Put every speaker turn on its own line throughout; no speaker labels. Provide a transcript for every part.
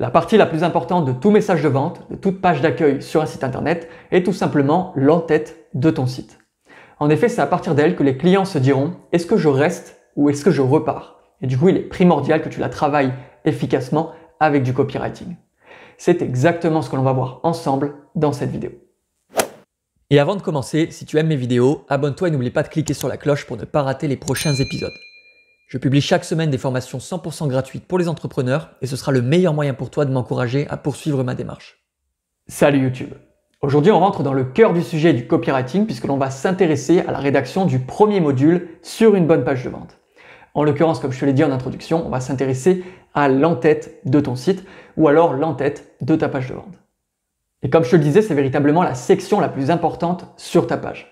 La partie la plus importante de tout message de vente, de toute page d'accueil sur un site internet, est tout simplement l'en-tête de ton site. En effet, c'est à partir d'elle que les clients se diront « est-ce que je reste ou est-ce que je repars ?» Et du coup, il est primordial que tu la travailles efficacement avec du copywriting. C'est exactement ce que l'on va voir ensemble dans cette vidéo. Et avant de commencer, si tu aimes mes vidéos, abonne-toi et n'oublie pas de cliquer sur la cloche pour ne pas rater les prochains épisodes. Je publie chaque semaine des formations 100% gratuites pour les entrepreneurs et ce sera le meilleur moyen pour toi de m'encourager à poursuivre ma démarche. Salut YouTube! Aujourd'hui, on rentre dans le cœur du sujet du copywriting puisque l'on va s'intéresser à la rédaction du premier module sur une bonne page de vente. En l'occurrence, comme je te l'ai dit en introduction, on va s'intéresser à l'en-tête de ton site ou alors l'en-tête de ta page de vente. Et comme je te le disais, c'est véritablement la section la plus importante sur ta page.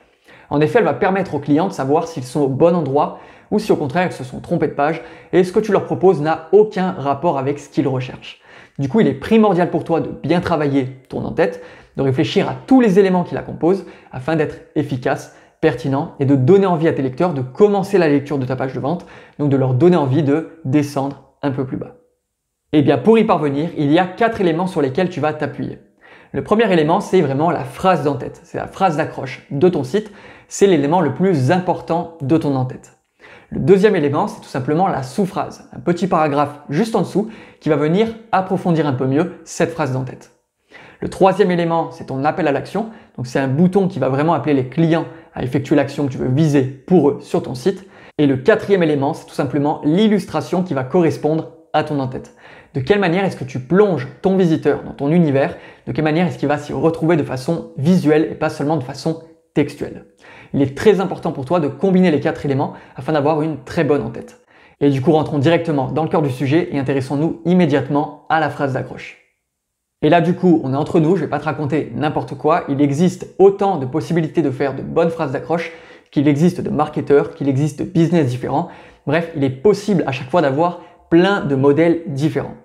En effet, elle va permettre aux clients de savoir s'ils sont au bon endroit ou si au contraire ils se sont trompés de page et ce que tu leur proposes n'a aucun rapport avec ce qu'ils recherchent. Du coup, il est primordial pour toi de bien travailler ton en-tête, de réfléchir à tous les éléments qui la composent afin d'être efficace, pertinent et de donner envie à tes lecteurs de commencer la lecture de ta page de vente, donc de leur donner envie de descendre un peu plus bas. Et bien pour y parvenir, il y a 4 éléments sur lesquels tu vas t'appuyer. Le premier élément, c'est vraiment la phrase d'en-tête, c'est la phrase d'accroche de ton site, c'est l'élément le plus important de ton en-tête. Le deuxième élément, c'est tout simplement la sous-phrase, un petit paragraphe juste en dessous qui va venir approfondir un peu mieux cette phrase d'en-tête. Le troisième élément, c'est ton appel à l'action, donc c'est un bouton qui va vraiment appeler les clients à effectuer l'action que tu veux viser pour eux sur ton site. Et le quatrième élément, c'est tout simplement l'illustration qui va correspondre à ton en-tête. De quelle manière est-ce que tu plonges ton visiteur dans ton univers? De quelle manière est-ce qu'il va s'y retrouver de façon visuelle et pas seulement de façon textuelle? Il est très important pour toi de combiner les 4 éléments afin d'avoir une très bonne en-tête. Et du coup, rentrons directement dans le cœur du sujet et intéressons-nous immédiatement à la phrase d'accroche. Et là, du coup, on est entre nous, je vais pas te raconter n'importe quoi. Il existe autant de possibilités de faire de bonnes phrases d'accroche qu'il existe de marketeurs, qu'il existe de business différents. Bref, il est possible à chaque fois d'avoir plein de modèles différents.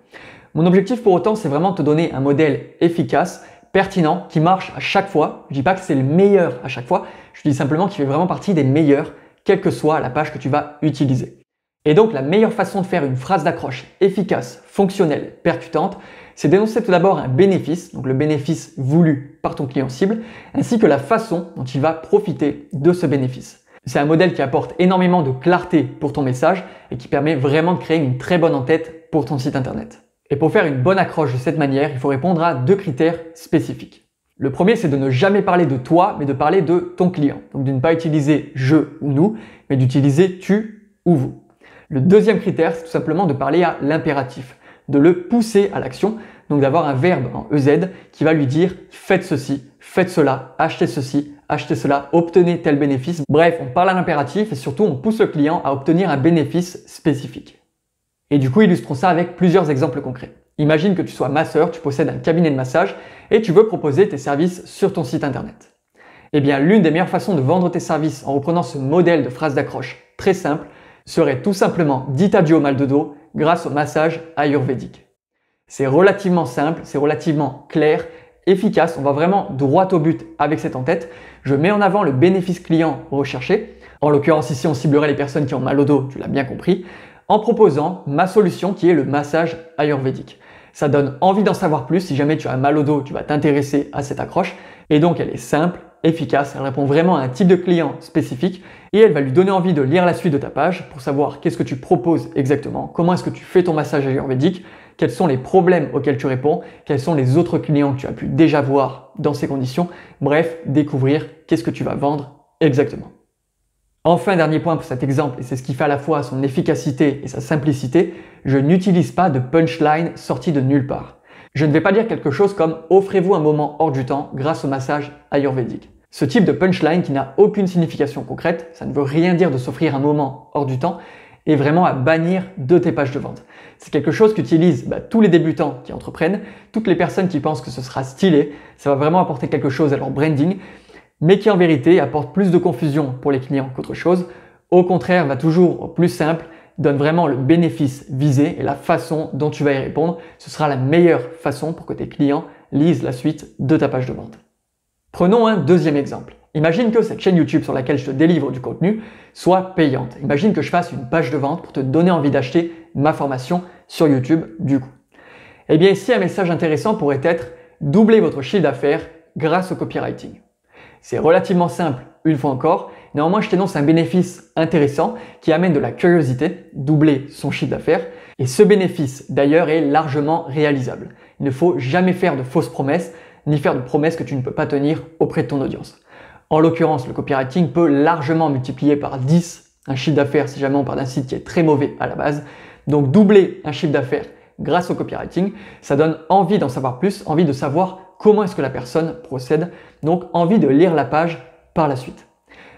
Mon objectif pour autant, c'est vraiment de te donner un modèle efficace, pertinent, qui marche à chaque fois. Je dis pas que c'est le meilleur à chaque fois, je dis simplement qu'il fait vraiment partie des meilleurs, quelle que soit la page que tu vas utiliser. Et donc, la meilleure façon de faire une phrase d'accroche efficace, fonctionnelle, percutante, c'est d'énoncer tout d'abord un bénéfice, donc le bénéfice voulu par ton client cible, ainsi que la façon dont il va profiter de ce bénéfice. C'est un modèle qui apporte énormément de clarté pour ton message et qui permet vraiment de créer une très bonne en-tête pour ton site internet. Et pour faire une bonne accroche de cette manière, il faut répondre à 2 critères spécifiques. Le premier, c'est de ne jamais parler de toi, mais de parler de ton client. Donc de ne pas utiliser je ou nous, mais d'utiliser tu ou vous. Le deuxième critère, c'est tout simplement de parler à l'impératif, de le pousser à l'action, donc d'avoir un verbe en EZ qui va lui dire faites ceci, faites cela, achetez ceci, achetez cela, obtenez tel bénéfice. Bref, on parle à l'impératif et surtout on pousse le client à obtenir un bénéfice spécifique. Et du coup, illustrons ça avec plusieurs exemples concrets. Imagine que tu sois masseur, tu possèdes un cabinet de massage et tu veux proposer tes services sur ton site internet. Eh bien, l'une des meilleures façons de vendre tes services en reprenant ce modèle de phrase d'accroche très simple serait tout simplement dites adieu au mal de dos grâce au massage ayurvédique. C'est relativement simple, c'est relativement clair, efficace, on va vraiment droit au but avec cette en-tête. Je mets en avant le bénéfice client recherché. En l'occurrence ici, on ciblerait les personnes qui ont mal au dos, tu l'as bien compris, en proposant ma solution qui est le massage ayurvédique. Ça donne envie d'en savoir plus. Si jamais tu as mal au dos, tu vas t'intéresser à cette accroche. Et donc, elle est simple, efficace, elle répond vraiment à un type de client spécifique et elle va lui donner envie de lire la suite de ta page pour savoir qu'est-ce que tu proposes exactement, comment est-ce que tu fais ton massage ayurvédique, quels sont les problèmes auxquels tu réponds, quels sont les autres clients que tu as pu déjà voir dans ces conditions. Bref, découvrir qu'est-ce que tu vas vendre exactement. Enfin, dernier point pour cet exemple, et c'est ce qui fait à la fois son efficacité et sa simplicité, je n'utilise pas de punchline sortie de nulle part. Je ne vais pas dire quelque chose comme « offrez-vous un moment hors du temps grâce au massage ayurvédique ». Ce type de punchline qui n'a aucune signification concrète, ça ne veut rien dire de s'offrir un moment hors du temps, est vraiment à bannir de tes pages de vente. C'est quelque chose qu'utilisent tous les débutants qui entreprennent, toutes les personnes qui pensent que ce sera stylé, ça va vraiment apporter quelque chose à leur branding, mais qui en vérité apporte plus de confusion pour les clients qu'autre chose. Au contraire, va toujours plus simple, donne vraiment le bénéfice visé et la façon dont tu vas y répondre. Ce sera la meilleure façon pour que tes clients lisent la suite de ta page de vente. Prenons un deuxième exemple. Imagine que cette chaîne YouTube sur laquelle je te délivre du contenu soit payante. Imagine que je fasse une page de vente pour te donner envie d'acheter ma formation sur YouTube du coup. Eh bien ici, un message intéressant pourrait être « Doublez votre chiffre d'affaires grâce au copywriting ». C'est relativement simple, une fois encore, néanmoins je t'énonce un bénéfice intéressant qui amène de la curiosité, doubler son chiffre d'affaires, et ce bénéfice d'ailleurs est largement réalisable. Il ne faut jamais faire de fausses promesses, ni faire de promesses que tu ne peux pas tenir auprès de ton audience. En l'occurrence, le copywriting peut largement multiplier par 10 un chiffre d'affaires si jamais on part d'un site qui est très mauvais à la base. Donc doubler un chiffre d'affaires grâce au copywriting, ça donne envie d'en savoir plus, envie de savoir comment est-ce que la personne procède, donc envie de lire la page par la suite.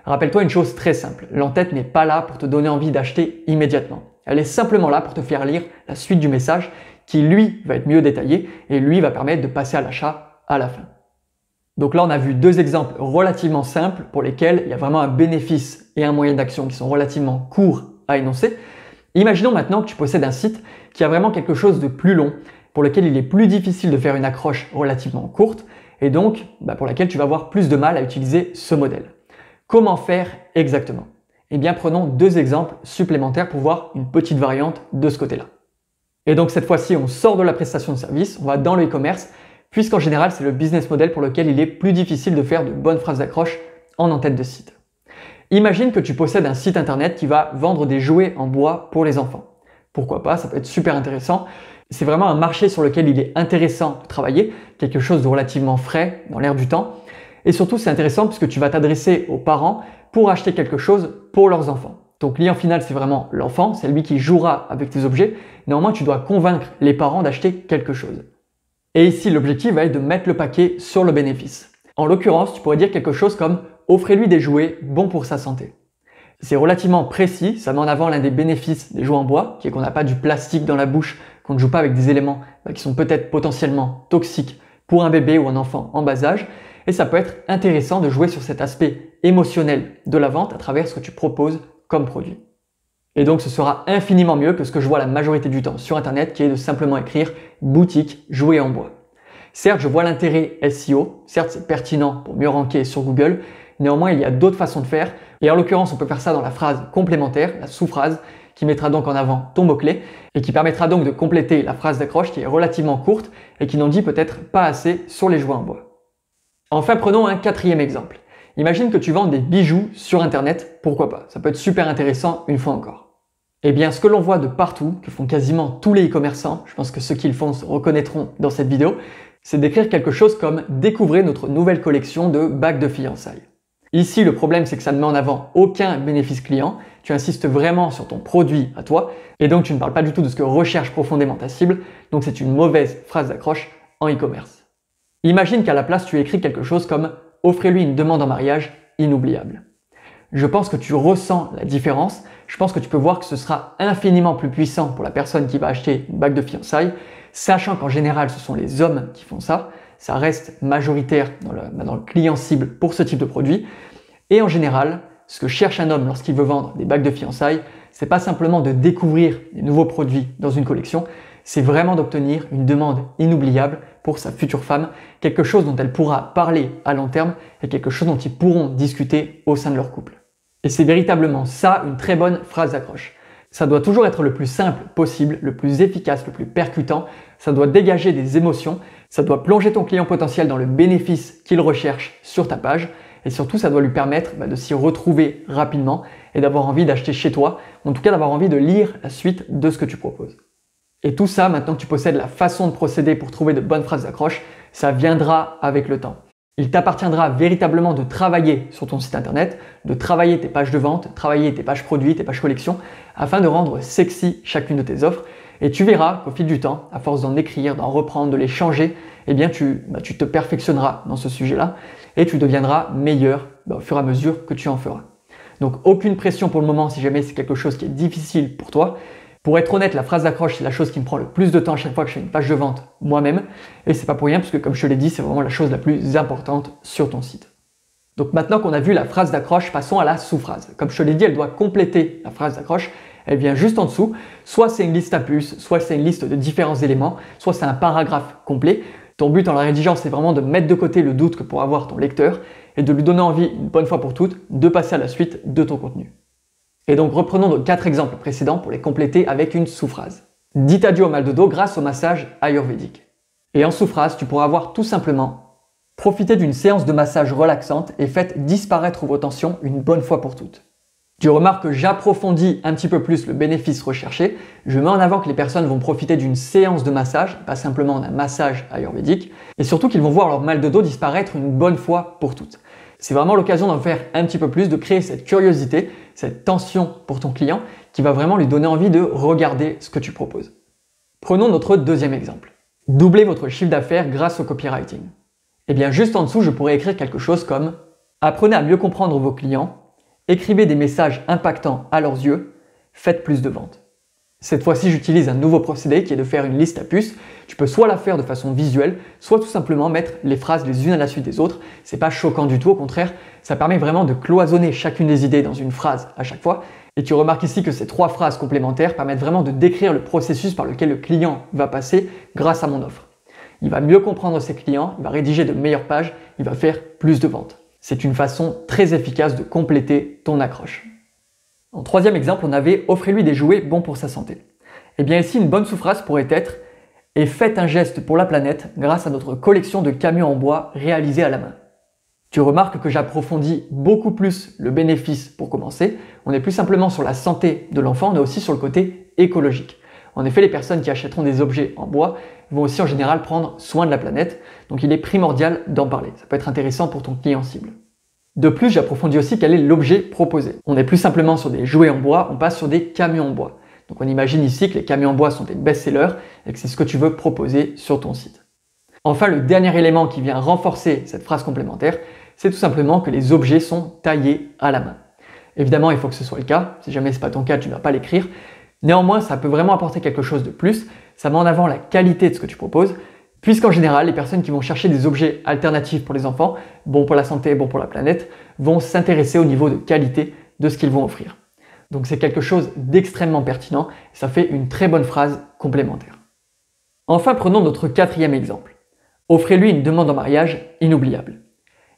Rappelle-toi une chose très simple, l'entête n'est pas là pour te donner envie d'acheter immédiatement. Elle est simplement là pour te faire lire la suite du message qui lui va être mieux détaillé et lui va permettre de passer à l'achat à la fin. Donc là on a vu deux exemples relativement simples pour lesquels il y a vraiment un bénéfice et un moyen d'action qui sont relativement courts à énoncer. Imaginons maintenant que tu possèdes un site qui a vraiment quelque chose de plus long, pour lequel il est plus difficile de faire une accroche relativement courte et donc pour laquelle tu vas avoir plus de mal à utiliser ce modèle. Comment faire exactement? Eh bien prenons deux exemples supplémentaires pour voir une petite variante de ce côté-là. Et donc cette fois-ci on sort de la prestation de service, on va dans le e-commerce, puisqu'en général c'est le business model pour lequel il est plus difficile de faire de bonnes phrases d'accroche en en-tête de site. Imagine que tu possèdes un site internet qui va vendre des jouets en bois pour les enfants. Pourquoi pas, ça peut être super intéressant. C'est vraiment un marché sur lequel il est intéressant de travailler, quelque chose de relativement frais dans l'air du temps. Et surtout, c'est intéressant puisque tu vas t'adresser aux parents pour acheter quelque chose pour leurs enfants. Ton client final, c'est vraiment l'enfant, c'est lui qui jouera avec tes objets. Néanmoins, tu dois convaincre les parents d'acheter quelque chose. Et ici, l'objectif va être de mettre le paquet sur le bénéfice. En l'occurrence, tu pourrais dire quelque chose comme « Offrez-lui des jouets bons pour sa santé ». C'est relativement précis, ça met en avant l'un des bénéfices des jouets en bois, qui est qu'on n'a pas du plastique dans la bouche, qu'on ne joue pas avec des éléments qui sont peut-être potentiellement toxiques pour un bébé ou un enfant en bas âge. Et ça peut être intéressant de jouer sur cet aspect émotionnel de la vente à travers ce que tu proposes comme produit. Et donc ce sera infiniment mieux que ce que je vois la majorité du temps sur internet qui est de simplement écrire boutique jouets en bois. Certes, je vois l'intérêt SEO, certes c'est pertinent pour mieux ranker sur Google, néanmoins il y a d'autres façons de faire et en l'occurrence on peut faire ça dans la phrase complémentaire, la sous-phrase, qui mettra donc en avant ton mot-clé et qui permettra donc de compléter la phrase d'accroche qui est relativement courte et qui n'en dit peut-être pas assez sur les jouets en bois. Enfin, prenons un quatrième exemple. Imagine que tu vends des bijoux sur internet, pourquoi pas? Ça peut être super intéressant une fois encore. Eh bien, ce que l'on voit de partout, que font quasiment tous les e-commerçants, je pense que ceux qui le font se reconnaîtront dans cette vidéo, c'est d'écrire quelque chose comme « Découvrez notre nouvelle collection de bagues de fiançailles ». Ici, le problème, c'est que ça ne met en avant aucun bénéfice client, tu insistes vraiment sur ton produit à toi, et donc tu ne parles pas du tout de ce que recherche profondément ta cible, donc c'est une mauvaise phrase d'accroche en e-commerce. Imagine qu'à la place, tu écris quelque chose comme « Offrez-lui une demande en mariage inoubliable ». Je pense que tu ressens la différence, je pense que tu peux voir que ce sera infiniment plus puissant pour la personne qui va acheter une bague de fiançailles, sachant qu'en général, ce sont les hommes qui font ça, ça reste majoritaire dans le client cible pour ce type de produit, et en général, ce que cherche un homme lorsqu'il veut vendre des bagues de fiançailles, c'est pas simplement de découvrir des nouveaux produits dans une collection, c'est vraiment d'obtenir une demande inoubliable pour sa future femme, quelque chose dont elle pourra parler à long terme et quelque chose dont ils pourront discuter au sein de leur couple. Et c'est véritablement ça une très bonne phrase d'accroche. Ça doit toujours être le plus simple possible, le plus efficace, le plus percutant, ça doit dégager des émotions, ça doit plonger ton client potentiel dans le bénéfice qu'il recherche sur ta page et surtout ça doit lui permettre de s'y retrouver rapidement et d'avoir envie d'acheter chez toi, ou en tout cas d'avoir envie de lire la suite de ce que tu proposes. Et tout ça, maintenant que tu possèdes la façon de procéder pour trouver de bonnes phrases d'accroche, ça viendra avec le temps. Il t'appartiendra véritablement de travailler sur ton site internet, de travailler tes pages de vente, travailler tes pages produits, tes pages collections, afin de rendre sexy chacune de tes offres. Et tu verras qu'au fil du temps, à force d'en écrire, d'en reprendre, de les changer, eh bien tu te perfectionneras dans ce sujet-là et tu deviendras meilleur au fur et à mesure que tu en feras. Donc aucune pression pour le moment si jamais c'est quelque chose qui est difficile pour toi. Pour être honnête, la phrase d'accroche, c'est la chose qui me prend le plus de temps à chaque fois que je fais une page de vente moi-même. Et c'est pas pour rien, puisque comme je te l'ai dit, c'est vraiment la chose la plus importante sur ton site. Donc maintenant qu'on a vu la phrase d'accroche, passons à la sous-phrase. Comme je te l'ai dit, elle doit compléter la phrase d'accroche. Elle vient juste en dessous. Soit c'est une liste à puces, soit c'est une liste de différents éléments, soit c'est un paragraphe complet. Ton but en la rédigeant, c'est vraiment de mettre de côté le doute que pourra avoir ton lecteur et de lui donner envie, une bonne fois pour toutes, de passer à la suite de ton contenu. Et donc reprenons nos 4 exemples précédents pour les compléter avec une sous-phrase. Dites adieu au mal de dos grâce au massage ayurvédique. Et en sous-phrase, tu pourras avoir tout simplement: profitez d'une séance de massage relaxante et faites disparaître vos tensions une bonne fois pour toutes. Tu remarques que j'approfondis un petit peu plus le bénéfice recherché. Je mets en avant que les personnes vont profiter d'une séance de massage, pas simplement d'un massage ayurvédique, et surtout qu'ils vont voir leur mal de dos disparaître une bonne fois pour toutes. C'est vraiment l'occasion d'en faire un petit peu plus, de créer cette curiosité, cette tension pour ton client, qui va vraiment lui donner envie de regarder ce que tu proposes. Prenons notre deuxième exemple. Doublez votre chiffre d'affaires grâce au copywriting. Et bien juste en dessous, je pourrais écrire quelque chose comme: apprenez à mieux comprendre vos clients, écrivez des messages impactants à leurs yeux, faites plus de ventes. Cette fois-ci, j'utilise un nouveau procédé qui est de faire une liste à puces. Tu peux soit la faire de façon visuelle, soit tout simplement mettre les phrases les unes à la suite des autres. C'est pas choquant du tout, au contraire, ça permet vraiment de cloisonner chacune des idées dans une phrase à chaque fois. Et tu remarques ici que ces 3 phrases complémentaires permettent vraiment de décrire le processus par lequel le client va passer grâce à mon offre. Il va mieux comprendre ses clients, il va rédiger de meilleures pages, il va faire plus de ventes. C'est une façon très efficace de compléter ton accroche. En troisième exemple, on avait: offrez-lui des jouets bons pour sa santé. Et bien ici, une bonne sous-phrase pourrait être: et faites un geste pour la planète grâce à notre collection de camions en bois réalisés à la main. Tu remarques que j'approfondis beaucoup plus le bénéfice pour commencer. On n'est plus simplement sur la santé de l'enfant, on est aussi sur le côté écologique. En effet, les personnes qui achèteront des objets en bois vont aussi en général prendre soin de la planète, donc il est primordial d'en parler. Ça peut être intéressant pour ton client cible. De plus, j'approfondis aussi quel est l'objet proposé. On n'est plus simplement sur des jouets en bois, on passe sur des camions en bois. Donc on imagine ici que les camions en bois sont des best-sellers et que c'est ce que tu veux proposer sur ton site. Enfin, le dernier élément qui vient renforcer cette phrase complémentaire, c'est tout simplement que les objets sont taillés à la main. Évidemment, il faut que ce soit le cas. Si jamais ce n'est pas ton cas, tu ne vas pas l'écrire. Néanmoins, ça peut vraiment apporter quelque chose de plus. Ça met en avant la qualité de ce que tu proposes, puisqu'en général, les personnes qui vont chercher des objets alternatifs pour les enfants, bons pour la santé, bons pour la planète, vont s'intéresser au niveau de qualité de ce qu'ils vont offrir. Donc c'est quelque chose d'extrêmement pertinent et ça fait une très bonne phrase complémentaire. Enfin, prenons notre quatrième exemple. Offrez-lui une demande en mariage inoubliable.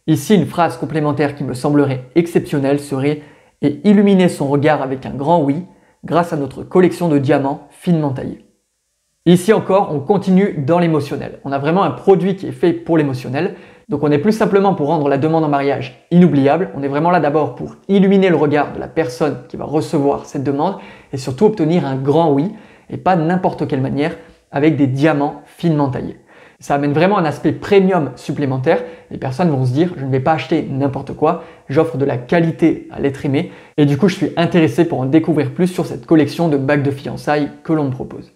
Ici, une phrase complémentaire qui me semblerait exceptionnelle serait: et illuminer son regard avec un grand oui grâce à notre collection de diamants finement taillés. Ici encore, on continue dans l'émotionnel. On a vraiment un produit qui est fait pour l'émotionnel. Donc on n'est plus simplement pour rendre la demande en mariage inoubliable, on est vraiment là d'abord pour illuminer le regard de la personne qui va recevoir cette demande et surtout obtenir un grand oui, et pas de n'importe quelle manière, avec des diamants finement taillés. Ça amène vraiment un aspect premium supplémentaire. Les personnes vont se dire: je ne vais pas acheter n'importe quoi, j'offre de la qualité à l'être aimé et du coup je suis intéressé pour en découvrir plus sur cette collection de bagues de fiançailles que l'on me propose.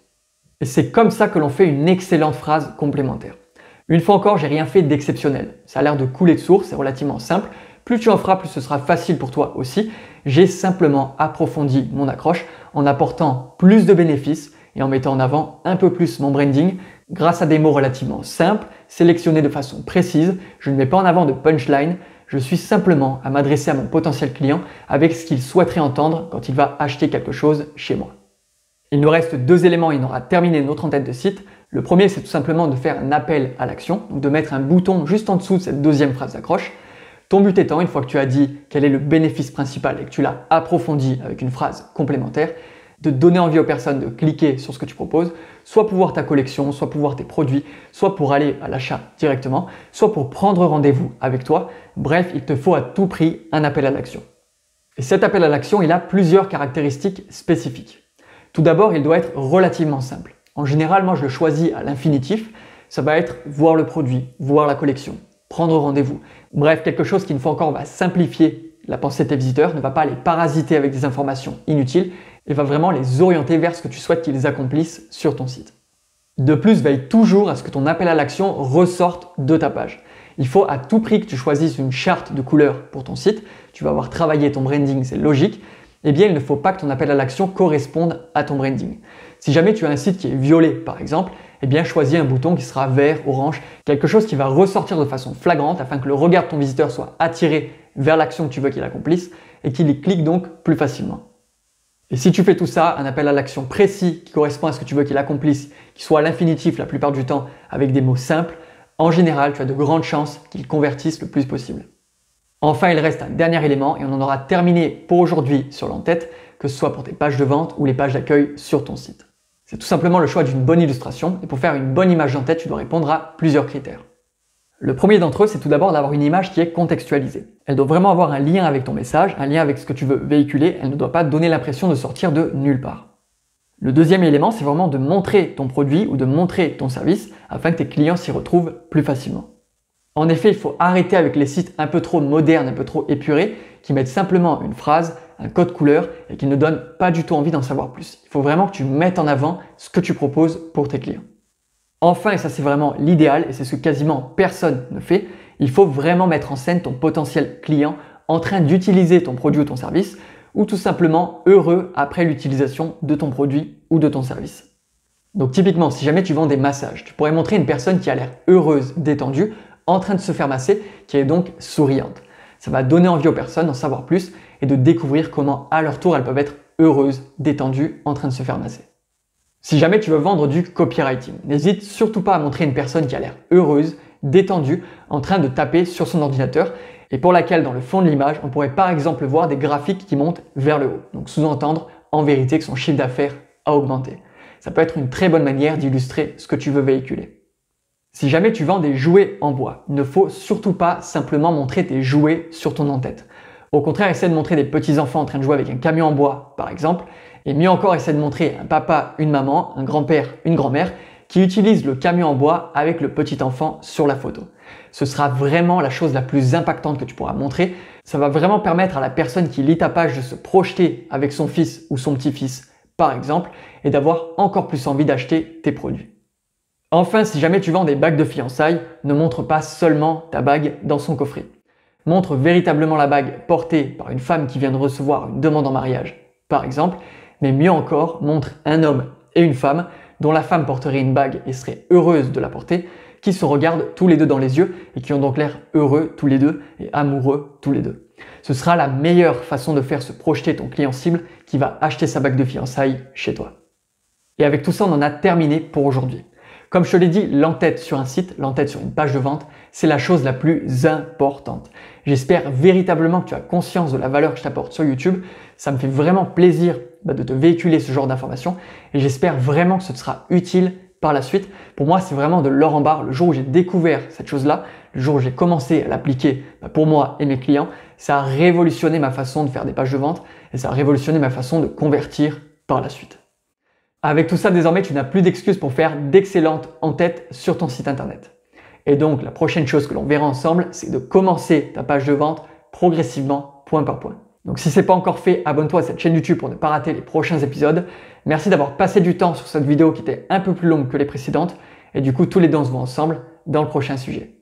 Et c'est comme ça que l'on fait une excellente phrase complémentaire. Une fois encore, j'ai rien fait d'exceptionnel. Ça a l'air de couler de source, c'est relativement simple. Plus tu en feras, plus ce sera facile pour toi aussi. J'ai simplement approfondi mon accroche en apportant plus de bénéfices et en mettant en avant un peu plus mon branding grâce à des mots relativement simples, sélectionnés de façon précise. Je ne mets pas en avant de punchline, je suis simplement à m'adresser à mon potentiel client avec ce qu'il souhaiterait entendre quand il va acheter quelque chose chez moi. Il nous reste 2 éléments et on aura terminé notre en-tête de site. Le premier, c'est tout simplement de faire un appel à l'action, donc de mettre un bouton juste en dessous de cette deuxième phrase d'accroche. Ton but étant, une fois que tu as dit quel est le bénéfice principal et que tu l'as approfondi avec une phrase complémentaire, de donner envie aux personnes de cliquer sur ce que tu proposes, soit pour voir ta collection, soit pour voir tes produits, soit pour aller à l'achat directement, soit pour prendre rendez-vous avec toi. Bref, il te faut à tout prix un appel à l'action. Et cet appel à l'action, il a plusieurs caractéristiques spécifiques. Tout d'abord, il doit être relativement simple. En général, moi je le choisis à l'infinitif. Ça va être voir le produit, voir la collection, prendre rendez-vous. Bref, quelque chose qui une fois encore va simplifier la pensée de tes visiteurs, ne va pas les parasiter avec des informations inutiles et va vraiment les orienter vers ce que tu souhaites qu'ils accomplissent sur ton site. De plus, veille toujours à ce que ton appel à l'action ressorte de ta page. Il faut à tout prix que tu choisisses une charte de couleurs pour ton site. Tu vas avoir travaillé ton branding, c'est logique. Eh bien, il ne faut pas que ton appel à l'action corresponde à ton branding. Si jamais tu as un site qui est violet, par exemple, eh bien, choisis un bouton qui sera vert, orange, quelque chose qui va ressortir de façon flagrante afin que le regard de ton visiteur soit attiré vers l'action que tu veux qu'il accomplisse et qu'il y clique donc plus facilement. Et si tu fais tout ça, un appel à l'action précis qui correspond à ce que tu veux qu'il accomplisse, qui soit à l'infinitif la plupart du temps avec des mots simples, en général, tu as de grandes chances qu'il convertisse le plus possible. Enfin, il reste un dernier élément et on en aura terminé pour aujourd'hui sur l'en-tête, que ce soit pour tes pages de vente ou les pages d'accueil sur ton site. C'est tout simplement le choix d'une bonne illustration et pour faire une bonne image en tête, tu dois répondre à plusieurs critères. Le premier d'entre eux, c'est tout d'abord d'avoir une image qui est contextualisée. Elle doit vraiment avoir un lien avec ton message, un lien avec ce que tu veux véhiculer, elle ne doit pas donner l'impression de sortir de nulle part. Le deuxième élément, c'est vraiment de montrer ton produit ou de montrer ton service afin que tes clients s'y retrouvent plus facilement. En effet, il faut arrêter avec les sites un peu trop modernes, un peu trop épurés, qui mettent simplement une phrase, un code couleur et qui ne donnent pas du tout envie d'en savoir plus. Il faut vraiment que tu mettes en avant ce que tu proposes pour tes clients. Enfin, et ça c'est vraiment l'idéal et c'est ce que quasiment personne ne fait, il faut vraiment mettre en scène ton potentiel client en train d'utiliser ton produit ou ton service ou tout simplement heureux après l'utilisation de ton produit ou de ton service. Donc typiquement, si jamais tu vends des massages, tu pourrais montrer une personne qui a l'air heureuse, détendue, en train de se faire masser, qui est donc souriante. Ça va donner envie aux personnes d'en savoir plus et de découvrir comment à leur tour elles peuvent être heureuses, détendues, en train de se faire masser. Si jamais tu veux vendre du copywriting, n'hésite surtout pas à montrer une personne qui a l'air heureuse, détendue, en train de taper sur son ordinateur et pour laquelle dans le fond de l'image, on pourrait par exemple voir des graphiques qui montent vers le haut. Donc sous-entendre en vérité que son chiffre d'affaires a augmenté. Ça peut être une très bonne manière d'illustrer ce que tu veux véhiculer. Si jamais tu vends des jouets en bois, il ne faut surtout pas simplement montrer tes jouets sur ton en-tête. Au contraire, essaie de montrer des petits enfants en train de jouer avec un camion en bois, par exemple, et mieux encore, essaie de montrer un papa, une maman, un grand-père, une grand-mère qui utilisent le camion en bois avec le petit enfant sur la photo. Ce sera vraiment la chose la plus impactante que tu pourras montrer. Ça va vraiment permettre à la personne qui lit ta page de se projeter avec son fils ou son petit-fils, par exemple, et d'avoir encore plus envie d'acheter tes produits. Enfin, si jamais tu vends des bagues de fiançailles, ne montre pas seulement ta bague dans son coffret. Montre véritablement la bague portée par une femme qui vient de recevoir une demande en mariage, par exemple, mais mieux encore, montre un homme et une femme dont la femme porterait une bague et serait heureuse de la porter, qui se regardent tous les deux dans les yeux et qui ont donc l'air heureux tous les deux et amoureux tous les deux. Ce sera la meilleure façon de faire se projeter ton client cible qui va acheter sa bague de fiançailles chez toi. Et avec tout ça, on en a terminé pour aujourd'hui. Comme je te l'ai dit, l'en-tête sur un site, l'en-tête sur une page de vente, c'est la chose la plus importante. J'espère véritablement que tu as conscience de la valeur que je t'apporte sur YouTube. Ça me fait vraiment plaisir de te véhiculer ce genre d'informations et j'espère vraiment que ce te sera utile par la suite. Pour moi, c'est vraiment de l'or en barre. Le jour où j'ai découvert cette chose-là, le jour où j'ai commencé à l'appliquer pour moi et mes clients, ça a révolutionné ma façon de faire des pages de vente et ça a révolutionné ma façon de convertir par la suite. Avec tout ça, désormais, tu n'as plus d'excuses pour faire d'excellentes en-tête sur ton site internet. Et donc, la prochaine chose que l'on verra ensemble, c'est de commencer ta page de vente progressivement, point par point. Donc, si ce n'est pas encore fait, abonne-toi à cette chaîne YouTube pour ne pas rater les prochains épisodes. Merci d'avoir passé du temps sur cette vidéo qui était un peu plus longue que les précédentes. Et du coup, tous les deux, on se voit ensemble dans le prochain sujet.